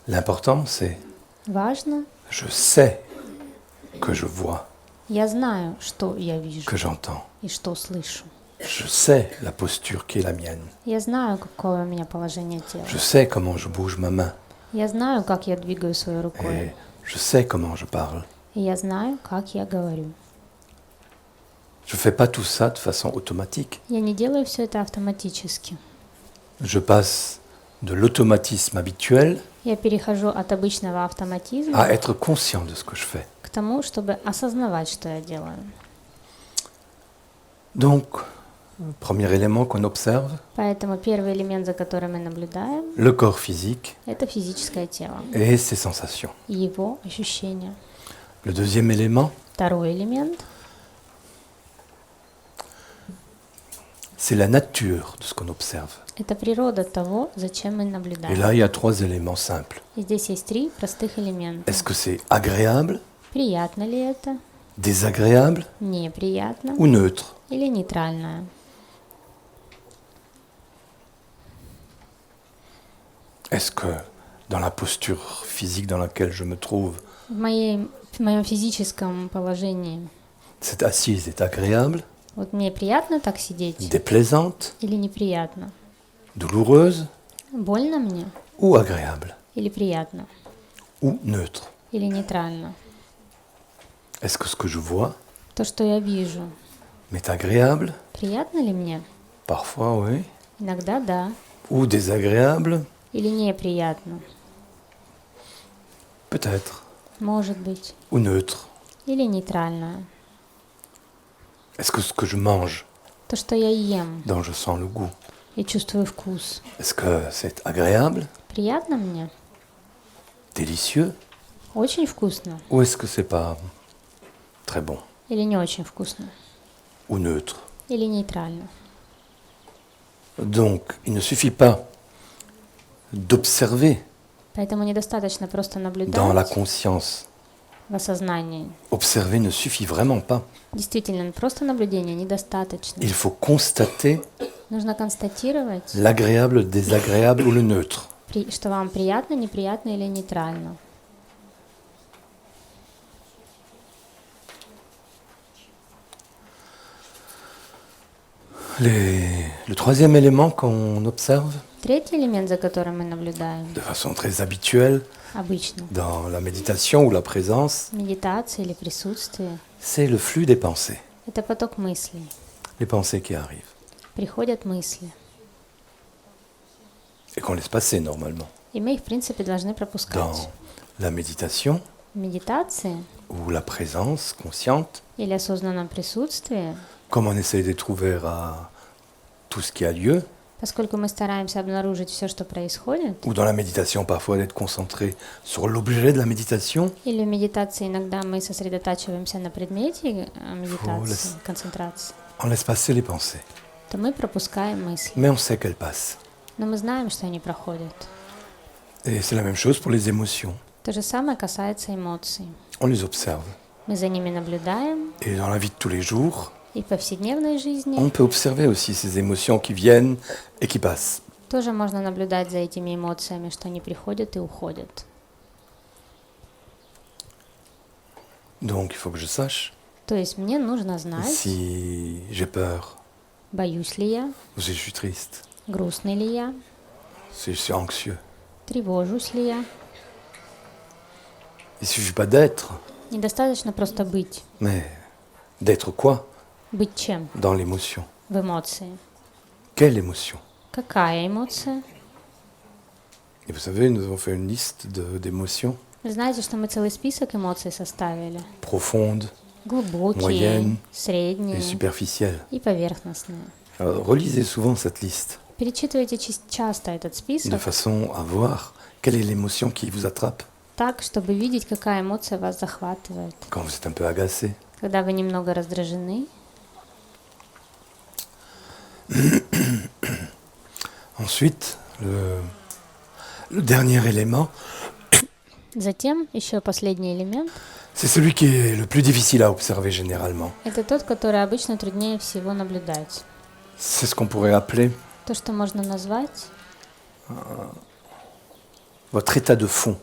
L'important, c'est Важно, je sais que je vois, я знаю, что я вижу que j'entends. и что слышу. Je sais la posture qui est la mienne. Я знаю, какое у меня положение тела. Je sais comment je bouge ma main. Я знаю, как я двигаю своей рукой. Et je sais comment je parle. И я знаю, как я говорю. Je ne fais pas tout ça de façon automatique. Я не делаю все это автоматически. Je passe de l'automatisme habituel Я перехожу от обычного автоматизма à être conscient de ce que je fais. к тому, чтобы осознавать, что я делаю. Donc, premier élément qu'on observe, Поэтому первый элемент, за которым мы наблюдаем, le corps physique это физическое тело et ses sensations. и его ощущения. Le deuxième élément, Второй элемент c'est la nature de ce qu'on observe. – это природа того, зачем мы Et наблюдаем. là, il y a trois éléments simples. И здесь есть три простых элемента. Est-ce que c'est agréable, Приятно ли это? désagréable Неприятно ou neutre? или нейтральное? Est-ce que dans la posture physique dans laquelle je me trouve, В моем физическом положении cette assise est agréable, вот мне приятно так сидеть déplaisante, или неприятно? douloureuse Больно мне ou agréable или приятно? ou neutre? Или нейтрально? Est-ce que ce que je vois То, что я вижу, m'est agréable? приятно ли мне? Parfois, oui. Иногда да. Ou désagréable? Или неприятно? Peut-être. Может быть. Ou neutre? Или нейтральное? Est-ce que ce que je mange, То, что я ем dont je sens le goût, и чувствую вкус, est-ce que c'est agréable, приятно мне? délicieux? Очень вкусно Ou est-ce que c'est pas très bon? или не очень вкусно? Ou neutre? Или нейтрально? Donc, il ne suffit pas d'observer Поэтому недостаточно просто dans la наблюдать conscience. в осознании. Observer ne suffit vraiment pas. Действительно, просто наблюдения недостаточно. Il faut constater Нужно констатировать, l'agréable, le désagréable ou le neutre. что вам приятно, неприятно или нейтрально. Le troisième élément qu'on observe Третий элемент, за которым мы наблюдаем, de façon très habituelle обычно, dans la méditation ou la présence, медитация или присутствие, c'est le flux des pensées, это поток мыслей. les pensées qui arrivent Приходят мысли, et qu'on laisse passer normalement. и мы их, в принципе, должны Dans пропускать. la méditation В медитации ou la présence consciente, или осознанном присутствии, comme on essaie d'être ouvert à tout ce qui a lieu, поскольку мы стараемся обнаружить все, что происходит, ou dans la méditation parfois d'être concentré sur l'objet de la méditation, или в медитации иногда мы сосредотачиваемся на предмете медитации, концентрации, on laisse passer les pensées. то мы пропускаем мысли. Mais on sait qu'elles passent. Но мы знаем, что они проходят. Et c'est la même chose pour les émotions. То же самое касается эмоций. On les observe. Мы за ними наблюдаем, Et dans la vie de tous les jours, и в повседневной жизни on peut observer aussi ces émotions qui viennent et qui passent. тоже можно наблюдать за этими эмоциями, что они приходят и уходят. Donc il faut que je sache То есть мне нужно знать, si j'ai peur, боюсь ли я, ou si je suis triste, грустный ли я, si je suis anxieux. тревожусь ли я. Il ne suffit pas d'être, Недостаточно просто быть. mais d'être quoi Быть чем dans l'émotion? в эмоции? Quelle émotion? Какая эмоция? Et vous savez, nous avons fait une liste d'émotions Вы знаете, что мы целый список эмоций составили. profondes Глубокие, Moyenne средние et superficielles. и поверхностные. Alors, relisez souvent cette liste Перечитывайте часто этот de список façon à voir quelle est l'émotion qui vous attrape так, чтобы видеть, какая эмоция вас захватывает. quand vous êtes un peu agacé. Когда вы немного раздражены. Ensuite, le dernier élément, Затем еще последний элемент c'est celui qui est le plus difficile à observer généralement. – это тот, который обычно труднее всего наблюдать. C'est ce qu'on pourrait appeler То, что можно назвать votre état de fond,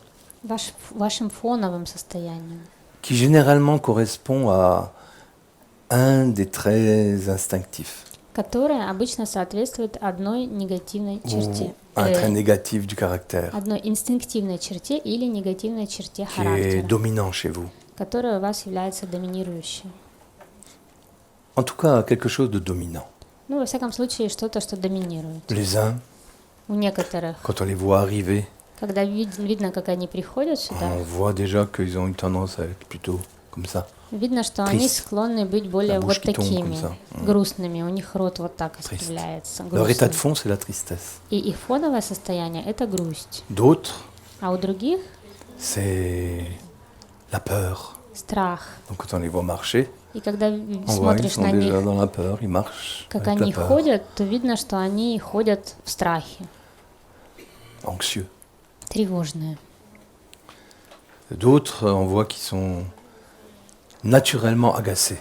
вашим фоновым состоянием, qui généralement correspond à un des traits instinctifs, которое обычно соответствует одной негативной ou черте, un trait négatif du caractère, одной инстинктивной черте или негативной черте qui est характера, dominant chez vous. которая у вас является доминирующей. En tout cas, quelque chose de dominant. Ну, во всяком случае, что-то, что доминирует. Les uns, У некоторых, quand on les voit arriver, когда видно, как они приходят сюда, on voit déjà qu'ils ont une tendance à être plutôt comme ça. видно, что они Triste. склонны быть более La bouche вот qui tombe такими, comme ça. грустными. У них рот вот так Triste. искривляется, Leur état de грустный. fond, c'est la tristesse. И их фоновое состояние – это грусть. D'autres, А у других c'est la peur. – страх. Donc quand on les voit marcher, И когда on voit qu'ils смотришь sont на déjà них, dans la peur, ils marchent как avec la они peur, ходят, то видно, что они ходят в страхе, anxieux. тревожные. D'autres, on voit qu'ils sont naturellement agacés.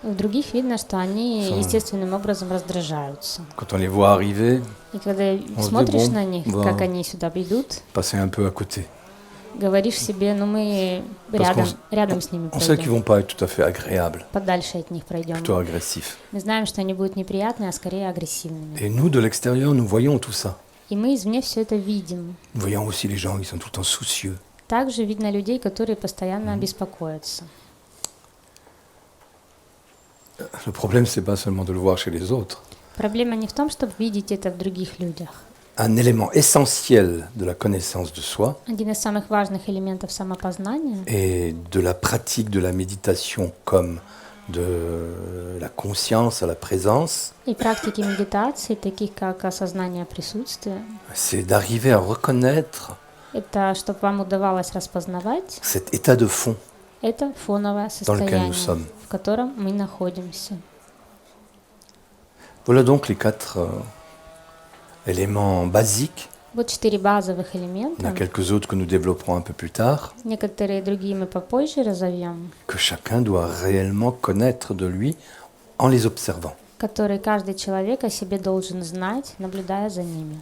У других видно, что они Sont- естественным образом раздражаются. Quand on les voit arriver, И когда se смотришь dit, bon, на них, да. как они сюда идут, passer un peu à côté. говоришь себе, ну мы Parce qu'on рядом с ними On sait qu'ils пройдем, vont pas être tout à fait agréables, подальше от них пройдем. plutôt agressifs. Мы знаем, что они будут неприятные, а скорее агрессивными. Et nous, de l'extérieur, nous voyons tout ça. И мы извне все это видим. Nous voyons aussi les gens qui sont tout le temps soucieux. Также видно людей, которые постоянно беспокоятся. Le problème, c'est pas seulement de le voir chez les autres. Проблема не в том, чтобы видеть это в других людях. Un élément essentiel de la connaissance de soi Один из самых важных элементов самопознания et de la pratique de la méditation comme de la conscience à la présence, и практики медитации, таких как осознание присутствия, c'est d'arriver à reconnaître это чтобы вам удавалось распознавать, cet état de fond это фоновое dans lequel nous состояние, sommes. в котором мы находимся. Voilà donc les quatre éléments basiques. Вот 4 базовых Il y en элемента. a quelques autres que nous développerons un peu plus tard, Некоторые другие мы попозже разовьем, que chacun doit réellement connaître de lui en les observant. которые каждый человек о себе должен знать, наблюдая за ними.